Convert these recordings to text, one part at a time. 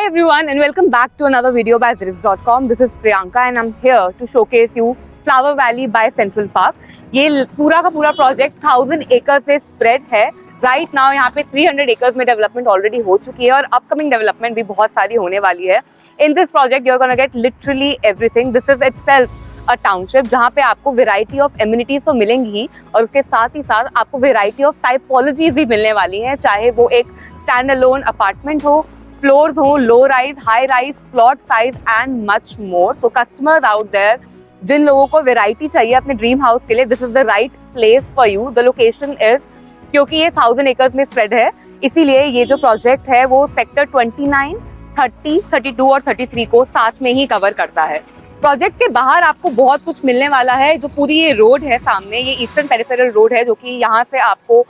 Hi everyone and welcome back to another video by Zirix.com. This is Priyanka and I'm here to showcase you Flower Valley by Central Park. ये पूरा का पूरा project 1000 acres पे spread है. Right now यहाँ पे 300 acres में development already हो चुकी है और अपकमिंग डेवलपमेंट भी बहुत सारी होने वाली है. In this project you are gonna get literally everything. This is itself a township जहाँ पे आपको वेराइटी ऑफ एमिनिटीज तो मिलेंगी ही और उसके साथ ही साथ आपको वेराइटी ऑफ टाइपोलॉजीज भी मिलने वाली हैं, चाहे वो एक स्टैंड अलोन अपार्टमेंट हो, फ्लोर्स हो, low rise, high rise, plot size and much more. So customers out there जिन लोगों को वैरायटी चाहिए अपने ड्रीम हाउस के लिए, this is the right place for you. The location is, क्योंकि ये 1000 एकर्स में स्प्रेड है, इसीलिए ये जो प्रोजेक्ट है वो सेक्टर 29, 30, 32 और 33 को साथ में ही कवर करता है. प्रोजेक्ट के बाहर आपको बहुत कुछ मिलने वाला है. जो पूरी ये रोड है सामने, ये ईस्टर्न पेरिफेरल रोड है जो कि यहाँ से आपको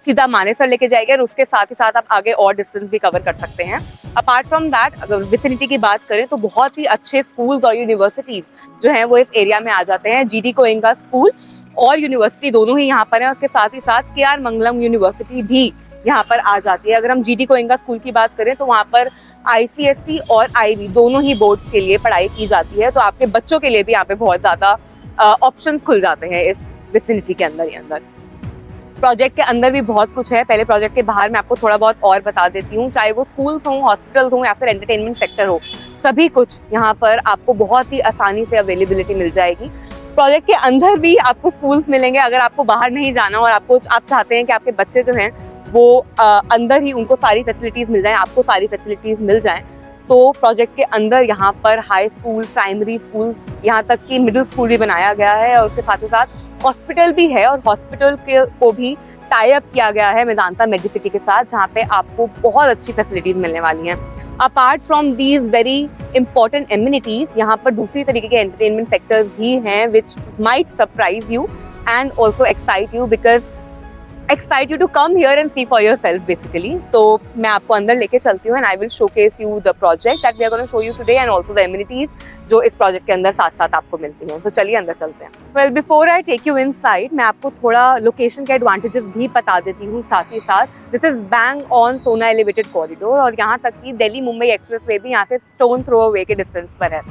सीधा मानेसर लेके जाएगा और उसके साथ ही साथ आप आगे और डिस्टेंस भी कवर कर सकते हैं. अपार्ट फ्रॉम दैट, अगर विसिनिटी की बात करें तो बहुत ही अच्छे स्कूल्स और यूनिवर्सिटीज जो हैं वो इस एरिया में आ जाते हैं. जीडी गोयनका स्कूल और यूनिवर्सिटी दोनों ही यहाँ पर हैं. उसके साथ ही साथ KR मंगलम यूनिवर्सिटी भी यहाँ पर आ जाती है. अगर हम जीडी गोयनका स्कूल की बात करें तो वहाँ पर ICSE और IB दोनों ही बोर्ड्स के लिए पढ़ाई की जाती है. तो आपके बच्चों के लिए भी यहाँ पे बहुत ज़्यादा ऑप्शंस खुल जाते हैं इस विसिनिटी के अंदर ही अंदर. प्रोजेक्ट के अंदर भी बहुत कुछ है. पहले प्रोजेक्ट के बाहर मैं आपको थोड़ा बहुत और बता देती हूँ. चाहे वो स्कूल्स हों, हॉस्पिटल्स हों या फिर एंटरटेनमेंट सेक्टर हो, सभी कुछ यहाँ पर आपको बहुत ही आसानी से अवेलेबिलिटी मिल जाएगी. प्रोजेक्ट के अंदर भी आपको स्कूल्स मिलेंगे. अगर आपको बाहर नहीं जाना और आप चाहते हैं कि आपके बच्चे जो हैं वो अंदर ही उनको सारी फैसिलिटीज़ मिल जाएं, आपको सारी फैसिलिटीज़ मिल जाएं, तो प्रोजेक्ट के अंदर यहाँ पर हाई स्कूल, प्राइमरी स्कूल, यहाँ तक कि मिडिल स्कूल भी बनाया गया है और उसके साथ ही साथ हॉस्पिटल भी है. और हॉस्पिटल को भी टाई अप किया गया है मेदांता मेडिसिटी के साथ, जहाँ पे आपको बहुत अच्छी फैसिलिटीज मिलने वाली हैं. Apart from these very important amenities, यहाँ पर दूसरी तरीके के एंटरटेनमेंट सेक्टर्स भी हैं which might surprise you and also excite you to come here and see for yourself basically. तो मैं आपको अंदर लेके चलती हूँ and I will showcase you the project that we are going to show you today and also the amenities जो इस project के अंदर साथ साथ आपको मिलती हैं. तो चलिए अंदर चलते हैं. Well, before I take you inside, मैं आपको थोड़ा लोकेशन के एडवांटेजेस भी बता देती हूँ साथ ही साथ. दिस इज बैंग ऑन सोना एलिवेटेड कॉरिडोर और यहाँ तक कि दिल्ली मुंबई एक्सप्रेसवे भी यहाँ से स्टोन थ्रो अवे के डिस्टेंस पर है.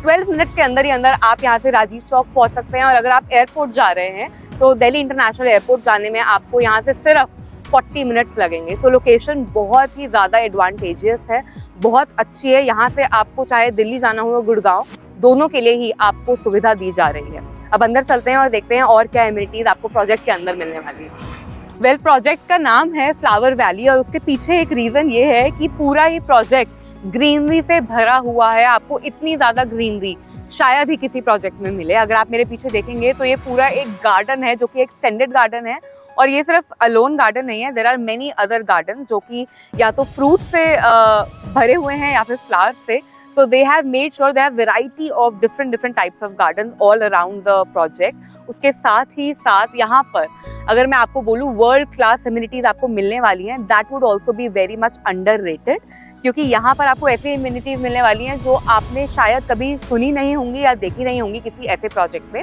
12 मिनट्स के अंदर ही अंदर आप यहाँ से राजीव चौक पहुँच सकते हैं. और अगर आप एयरपोर्ट जा रहे हैं तो दिल्ली इंटरनेशनल एयरपोर्ट जाने में आपको यहाँ से सिर्फ 40 मिनट्स लगेंगे. सो लोकेशन बहुत ही ज़्यादा एडवांटेजियस है, बहुत अच्छी है. यहाँ से आपको चाहे दिल्ली जाना हो या गुड़गांव, दोनों के लिए ही आपको सुविधा दी जा रही है. अब अंदर चलते हैं और देखते हैं और क्या एमिनिटीज़ आपको प्रोजेक्ट के अंदर मिलने वाली है. वेल, प्रोजेक्ट का नाम है फ्लावर वैली और उसके पीछे एक रीज़न ये है कि पूरा ही प्रोजेक्ट ग्रीनरी से भरा हुआ है. आपको इतनी ज़्यादा ग्रीनरी शायद ही किसी प्रोजेक्ट में मिले. अगर आप मेरे पीछे देखेंगे तो ये पूरा एक गार्डन है जो कि एक्सटेंडेड गार्डन है. और ये सिर्फ अलोन गार्डन नहीं है, there are many other garden जो कि या तो फ्रूट से भरे हुए हैं या फिर फ्लावर से. So they have made sure they have variety of different types of gardens all around the project. उसके साथ ही साथ यहाँ पर अगर मैं आपको बोलूँ वर्ल्ड क्लास एमिनिटीज आपको मिलने वाली हैं, that would also be very much underrated. क्योंकि यहाँ पर आपको ऐसी एमिनिटीज मिलने वाली हैं जो आपने शायद कभी सुनी नहीं होंगी या देखी नहीं होंगी किसी ऐसे प्रोजेक्ट में.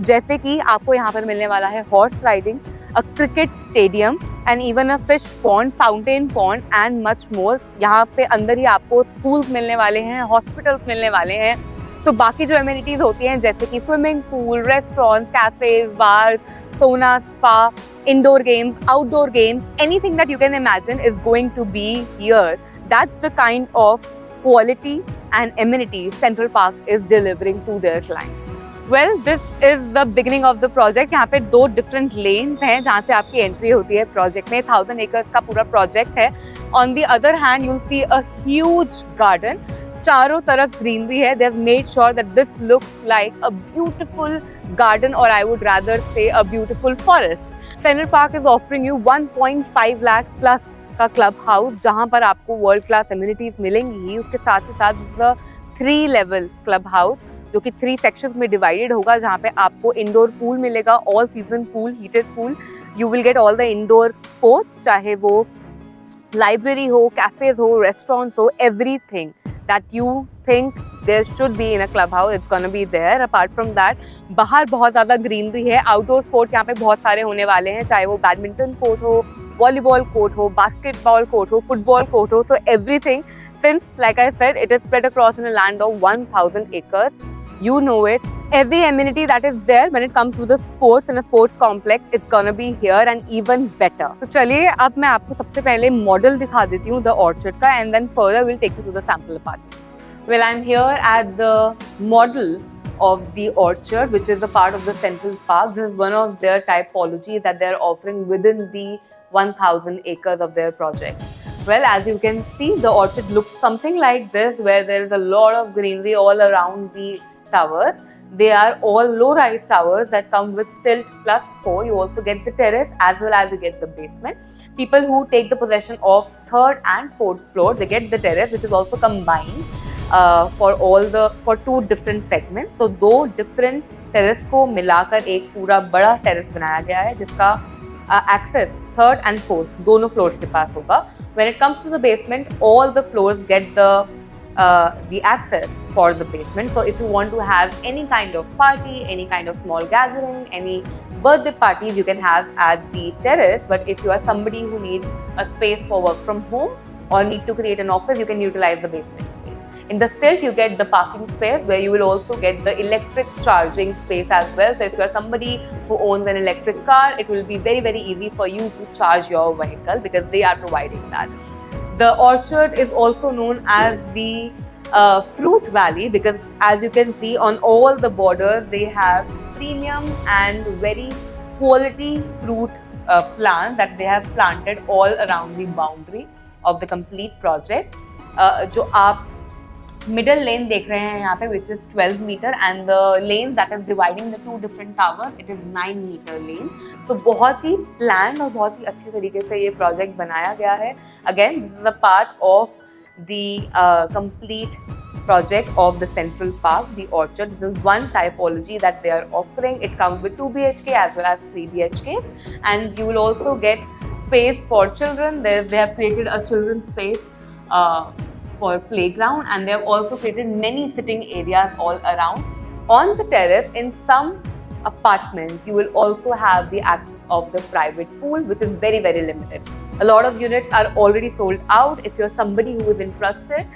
जैसे कि आपको यहाँ पर मिलने वाला है horse riding, a cricket stadium and even a fish pond, fountain pond and much मोर. यहाँ पे अंदर ही आपको स्कूल्स मिलने वाले हैं, हॉस्पिटल्स मिलने वाले हैं. तो बाकी जो एमिनिटीज होती हैं जैसे कि swimming pool, restaurants, cafes, bars, sauna, spa, indoor games, outdoor games, anything that you can imagine is going to be here. That's the kind of quality and amenities Central Park is delivering to their clients. Well, this is the beginning of the project. यहाँ पे 2 different lanes हैं जहाँ से आपकी entry होती है project में. 1000 acres का पूरा प्रोजेक्ट है. On the other hand, you'll see a huge garden. चारों तरफ ग्रीनरी है. They have made sure that this looks like a beautiful garden or I would rather say a beautiful forest. Central Park is offering you 1.5 lakh plus का club house जहाँ पर आपको world class amenities मिलेंगी ही. उसके साथ ही साथ 3 level club house जो कि 3 सेक्शंस में डिवाइडेड होगा, जहाँ पे आपको इंडोर पूल मिलेगा, all season pool, heated pool. You will get all the indoor sports, चाहे वो लाइब्रेरी हो, कैफेज हो, रेस्टोरेंट्स हो, everything that you think there should be in a clubhouse, it's gonna be there. Apart from that, बाहर बहुत ज़्यादा greenery है. Outdoor sports यहाँ पे बहुत सारे होने वाले हैं, चाहे वो बैडमिंटन कोर्ट हो, वॉलीबॉल कोर्ट हो, बास्केटबॉल कोर्ट हो, फुटबॉल कोर्ट हो. So everything Since, like I said, it is spread across in a land of 1,000 acres, you know it. Every amenity that is there when it comes to the sports in a sports complex, it's gonna be here and even better. तो चलिए अब मैं आपको सबसे पहले model दिखा देती हूँ द ऑर्चर्ड का, and then further we'll take you to the sample apartment. Well, I'm here at the model of the orchard, which is a part of the Central Park. This is one of their typologies that they're offering within the 1,000 acres of their project. Well, as you can see, the orchard looks something like this, where there is a lot of greenery all around the towers. They are all low-rise towers that come with stilt plus 4. You also get the terrace as well as you get the basement. People who take the possession of 3rd and 4th floor, they get the terrace, which is also combined for 2 different segments. So 2 different terrace को मिलाकर एक पूरा बड़ा terrace बनाया गया है, जिसका access 3rd and 4th दोनों floors के पास होगा. When it comes to the basement, all the floors get the access for the basement. So if you want to have any kind of party, any kind of small gathering, any birthday parties, you can have at the terrace. But if you are somebody who needs a space for work from home or need to create an office, you can utilize the basement space. In the stilt, you get the parking space, where you will also get the electric charging space as well. So if you are somebody who owns an electric car, it will be very, very easy for you to charge your vehicle, because they are providing that. The orchard is also known as the fruit valley, because as you can see on all the borders, they have premium and very quality fruit plants that they have planted all around the boundary of the complete project. जो आप middle lane देख रहे हैं यहाँ पे, which is 12 meter, and the lane that is dividing the 2 different towers, it is 9 meter lane. तो बहुत ही planned और बहुत ही अच्छे तरीके से ये project बनाया गया है. Again, this is a part of the complete project of the Central Park, the orchard. This is one typology that they are offering. It comes with 2 BHK as well as 3 BHKs, and you will also get space for children. They have created a children's space for playground, and they have also created many sitting areas all around. On the terrace, in some apartments, you will also have the access of the private pool, which is very, very limited. A lot of units are already sold out. If you're somebody who is interested,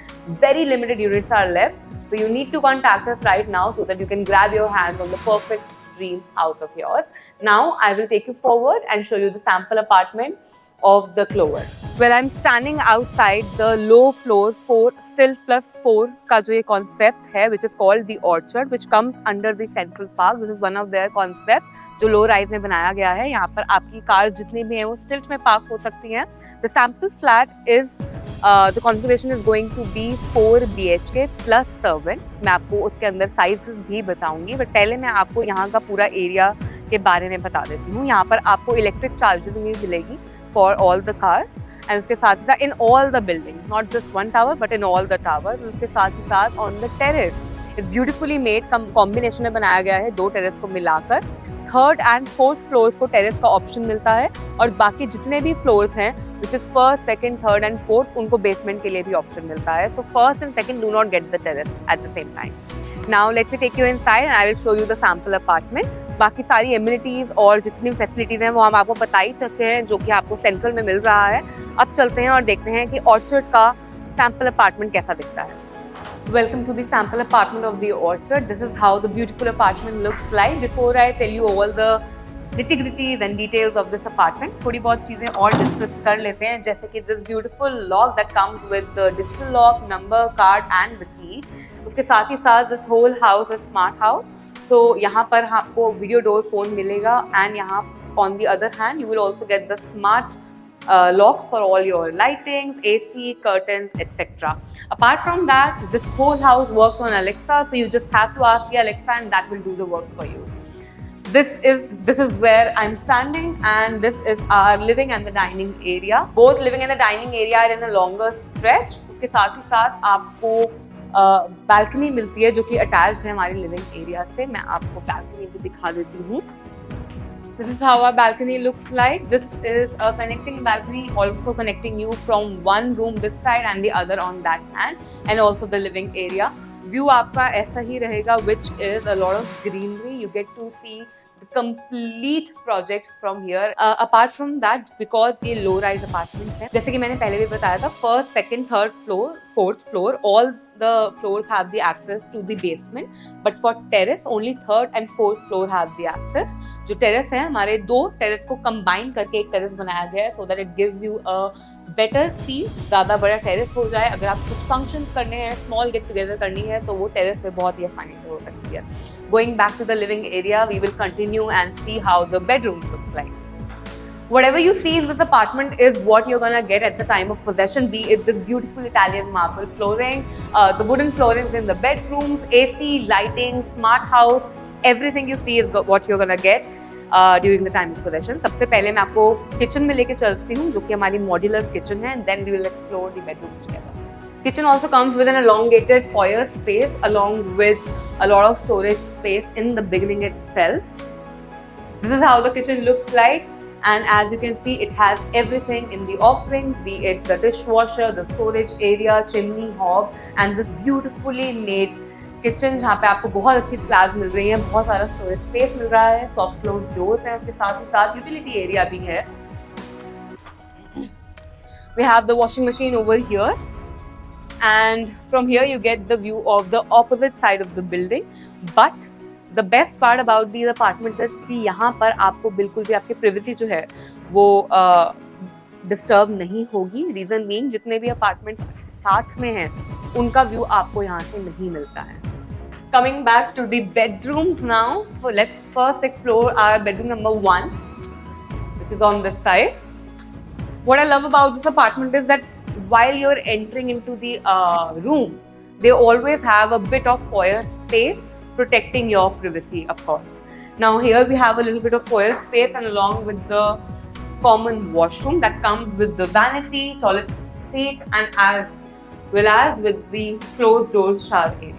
very limited units are left. So you need to contact us right now so that you can grab your hands on the perfect dream house of yours. Now I will take you forward and show you the sample apartment of the Clover. Well, I'm standing outside the low floor 4 stilt plus 4 का जो ये concept है, which is called the orchard, which comes under the Central Park. This is one of their concepts जो low rise में बनाया गया है. यहाँ पर आपकी कार जितनी भी हैं वो stilt में park हो सकती हैं. The sample flat is the configuration is going to be 4 BHK plus servant. मैं आपको उसके अंदर sizes भी बताऊंगी, but पहले मैं आपको यहाँ का पूरा area के बारे में बता देती हूँ. यहाँ पर आपको electric charging भी मिलेगी for all the cars, and उसके साथ ही साथ in all the buildings, not just one tower but in all the towers. उसके साथ ही साथ on the terrace, it's beautifully made, combination में बनाया गया है 2 terrace को मिलाकर. 3rd and 4th floors को terrace का option मिलता है, और बाकी जितने भी floors हैं, which is 1st, 2nd, 3rd and 4th, उनको basement के लिए भी option मिलता है. So 1st and 2nd do not get the terrace at the same time. Now let me take you inside and I will show you the sample apartment. बाकी सारी amenities और जितनी फैसिलिटीज़ हैं वो हम आपको बता ही चुके हैं, जो कि आपको सेंट्रल में मिल रहा है. अब चलते हैं और देखते हैं कि ऑर्चर्ड का सैम्पल अपार्टमेंट कैसा दिखता है. Welcome to the sample apartment of the orchard. This is how the beautiful apartment looks like. Before I tell you all the nitty-gritties and details of this apartment, थोड़ी बहुत चीज़ें और discuss कर लेते हैं, जैसे कि this beautiful lock that comes with the digital lock, number, card and the key. उसके साथ ही साथ this whole house is smart house. So यहाँ पर आपको वीडियो डोर फोन मिलेगा, एंड यहाँ on the other hand you will also get the smart locks for all your lightings, AC, curtains, etc. Apart from that, this whole house works on Alexa, so you just have to ask the Alexa and that will do the work for you. This is where I'm standing, and this is our living and the dining area. Both living and the dining area are in a longer stretch. उसके साथ ही साथ आपको balcony मिलती है जो कि attached है हमारे living area से. मैं आपको balcony भी दिखा देती हूँ. This is how our balcony looks like. This is a connecting balcony, also connecting you from one room this side and the other on that hand, and also the living area. View आपका ऐसा ही रहेगा, which is a lot of greenery. You get to see the complete project from here. Apart from that, because ये low rise apartments हैं, जैसे कि मैंने पहले भी बताया था, first, second, third floor, fourth floor, all the floors have the access to the basement. But for terrace, only third and fourth floor have the access. जो terrace हैं, हमारे दो terrace को combine करके एक terrace बनाया गया है, so that it gives you a better feel. ज़्यादा बड़ा टेरेस हो जाए, अगर आप कुछ फंक्शंस करने हैं, स्मॉल गेट टुगेदर करनी है, तो वो टेरेस पे बहुत ही आसानी से हो सकती है. Going back to the living area, we will continue and see how the bedrooms look like. Whatever you see in this apartment is what you're gonna get at the time of possession, be it this beautiful Italian marble flooring, the wooden floorings in the bedrooms, AC, lighting, smart house, everything you see is what you're gonna get during the time of possession. सबसे पहले मैं आपको kitchen में लेके चलती हूँ, जो कि हमारी मॉड्यूलर किचन है, and then we will explore the bedrooms together. Kitchen also comes with an elongated foyer space along with a lot of storage space in the beginning itself. This is how the kitchen looks like, and as you can see, it has everything in the offerings, be it the dishwasher, the storage area, chimney hob, and this beautifully made kitchen जहाँ पे आपको बहुत अच्छी slabs मिल रही हैं, बहुत सारा storage space मिल रहा है, सॉफ्ट क्लोज डोर्स हैं, उसके साथ ही साथ यूटिलिटी एरिया भी है. We have the washing machine over here, and from here you get the view of the opposite side of the building. But the best part about these apartments is कि यहाँ पर आपको बिल्कुल भी आपकी privacy जो है वो डिस्टर्ब नहीं होगी. रीजन बीइंग, जितने भी अपार्टमेंट्स साथ में हैं उनका व्यू आपको यहाँ से नहीं मिलता है. Coming back to the bedrooms now, so let's first explore our bedroom number 1, which is on this side. What I love about this apartment is that while you're entering into the room, they always have a bit of foyer space protecting your privacy, of course. Now here we have a little bit of foyer space, and along with the common washroom that comes with the vanity, toilet seat, and as well as with the closed doors shower area.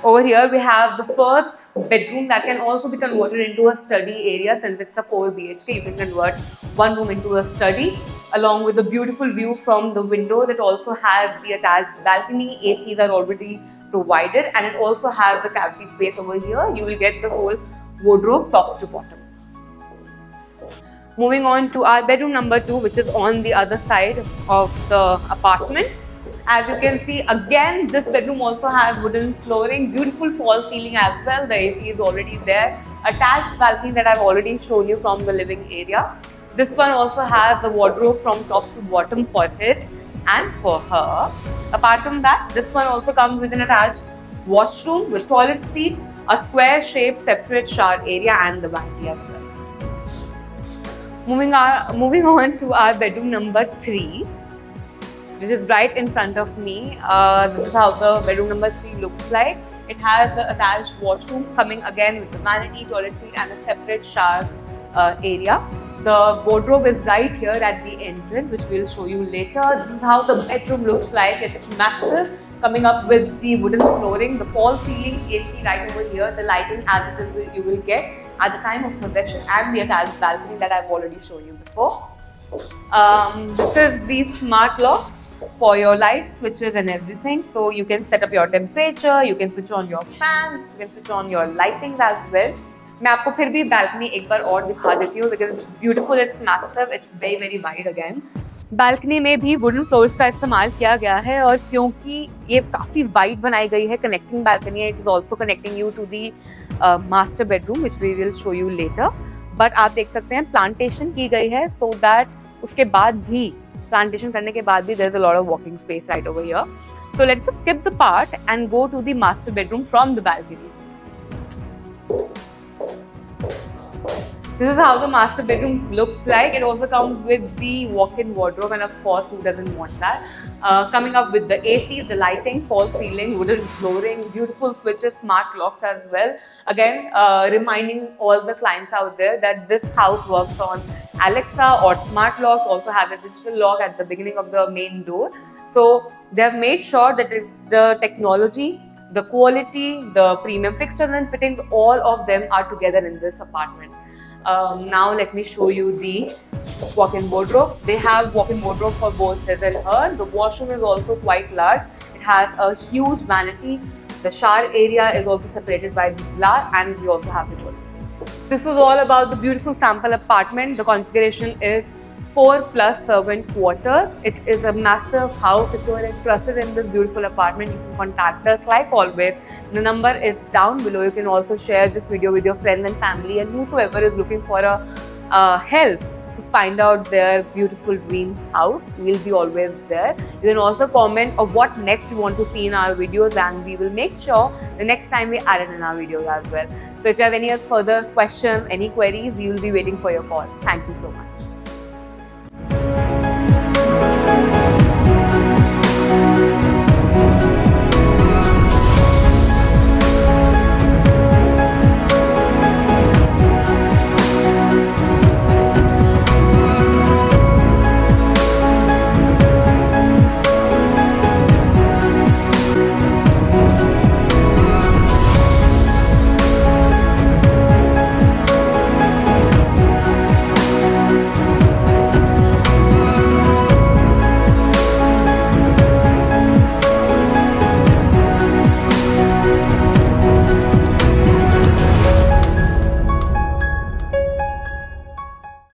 Over here we have the first bedroom that can also be converted into a study area. Since it's a 4 BHK, you can convert one room into a study, along with a beautiful view from the windows. It also has the attached balcony, ACs are already provided, and it also has the cavity space over here. You will get the whole wardrobe top to bottom. Moving on to our bedroom number 2, which is on the other side of the apartment. As you can see, again, this bedroom also has wooden flooring, beautiful false ceiling as well. The AC is already there. Attached balcony that I've already shown you from the living area. This one also has the wardrobe from top to bottom for him and for her. Apart from that, this one also comes with an attached washroom with toilet seat, a square-shaped separate shower area, and the vanity as well. Moving on to our bedroom number 3, which is right in front of me. This is how the bedroom number 3 looks like. It has the attached washroom coming again with the vanity, toilet seat, and a separate shower area. The wardrobe is right here at the entrance, which we'll show you later. This is how the bedroom looks like. It's massive, coming up with the wooden flooring, the false ceiling, AC right over here, the lighting as it is you will get at the time of possession, and the attached balcony that I've already shown you before. This is the smart locks for your light switches and everything. So you can set up your temperature, you can switch on your fans, you can switch on your lightings as well. मैं आपको फिर भी balcony एक बार और दिखा देती हूँ because it's beautiful, it's massive, it's very very wide again. Balcony में भी wooden floors का इस्तेमाल किया गया है, और क्योंकि ये काफ़ी wide बनाई गई है, connecting balcony है, it is also connecting you to the master bedroom, which we will show you later. But आप देख सकते हैं plantation की गई है so that उसके बाद भी plantation करने के बाद भी there is a lot of walking space right over here. So let's just skip the part and go to the master bedroom from the balcony. This is how the master bedroom looks like. It also comes with the walk-in wardrobe, and of course, who doesn't want that? Coming up with the AC, the lighting, false ceiling, wooden flooring, beautiful switches, smart locks as well. Again, reminding all the clients out there that this house works on Alexa or smart locks, also have a digital lock at the beginning of the main door. So they have made sure that the technology, the quality, the premium fixtures and fittings, all of them are together in this apartment. Now let me show you the walk-in wardrobe. They have walk-in wardrobe for both his and her. The washroom is also quite large. It has a huge vanity, The shower area is also separated by the glass, and we also have the toilet. This was all about the beautiful sample apartment. The configuration is 4 plus servant quarters. It is a massive house. If you are interested in this beautiful apartment, you can contact us like always. The number is down below. You can also share this video with your friends and family and whosoever is looking for a help to find out their beautiful dream house. We'll be always there. You can also comment of what next you want to see in our videos, and we will make sure the next time we add it in our videos as well. So if you have any further questions, any queries, we will be waiting for your call. Thank you so much.